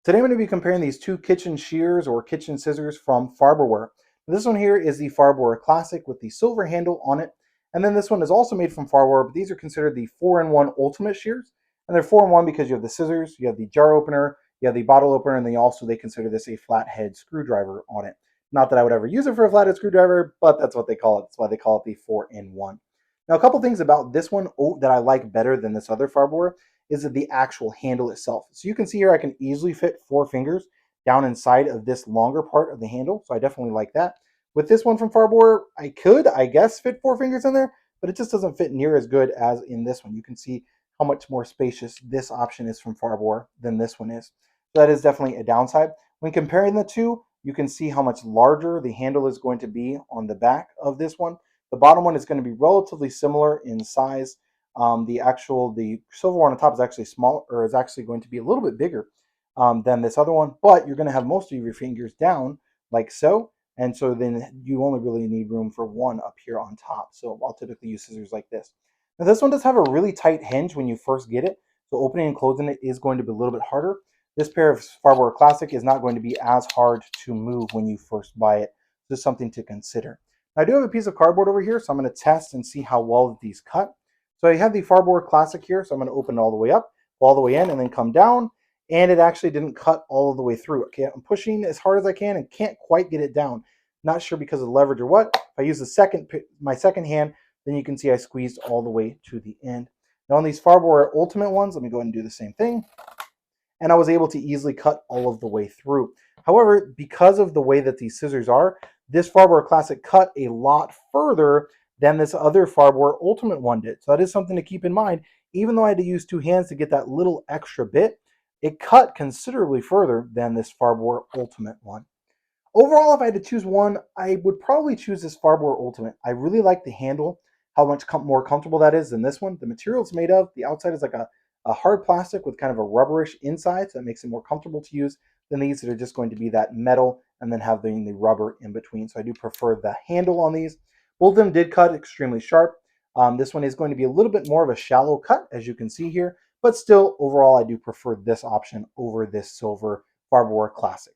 Today I'm going to be comparing these two kitchen shears or kitchen scissors from Farberware. This one here is the Farberware Classic with the silver handle on it. And then this one is also made from Farberware, but these are considered the 4-in-1 Ultimate shears. And they're 4-in-1 because you have the scissors, you have the jar opener, you have the bottle opener, and then they consider this a flathead screwdriver on it. Not that I would ever use it for a flathead screwdriver, but that's what they call it. That's why they call it the 4-in-1. Now, a couple things about this one that I like better than this other Farberware is the actual handle itself. So you can see here I can easily fit 4 fingers down inside of this longer part of the handle. So I definitely like that. With this one from Farberware, I could, I guess, fit 4 fingers in there, but it just doesn't fit near as good as in this one. You can see how much more spacious this option is from Farberware than this one is. So that is definitely a downside. When comparing the two, you can see how much larger the handle is going to be on the back of this one. The bottom one is going to be relatively similar in size. The silver one on top is actually small, or is actually going to be a little bit bigger than this other one, but you're going to have most of your fingers down like so, and so then you only really need room for one up here on top. So I'll typically use scissors like this. Now this one does have a really tight hinge when you first get it, so opening and closing it is going to be a little bit harder. This pair of Farberware Classic is not going to be as hard to move when you first buy it. Just something to consider. Now, I do have a piece of cardboard over here, so I'm going to test and see how well these cut. So I have the Farberware Classic here, so I'm going to open it all the way up, all the way in, and then come down, and it actually didn't cut all of the way through. Okay, I'm pushing as hard as I can and can't quite get it down. Not sure because of the leverage or what. If I use my second hand, then you can see I squeezed all the way to the end. Now on these Farberware Ultimate ones, let me go ahead and do the same thing, and I was able to easily cut all of the way through. However, because of the way that these scissors are, this Farberware Classic cut a lot further than this other Farberware Ultimate one did. So that is something to keep in mind. Even though I had to use 2 hands to get that little extra bit, it cut considerably further than this Farberware Ultimate one. Overall, if I had to choose one, I would probably choose this Farberware Ultimate. I really like the handle, how much more comfortable that is than this one. The material it's made of, the outside is like a hard plastic with kind of a rubberish inside, so that makes it more comfortable to use than these that are just going to be that metal and then having the rubber in between. So I do prefer the handle on these. Both of them did cut extremely sharp. This one is going to be a little bit more of a shallow cut, as you can see here, but still, overall, I do prefer this option over this silver Farberware Classic.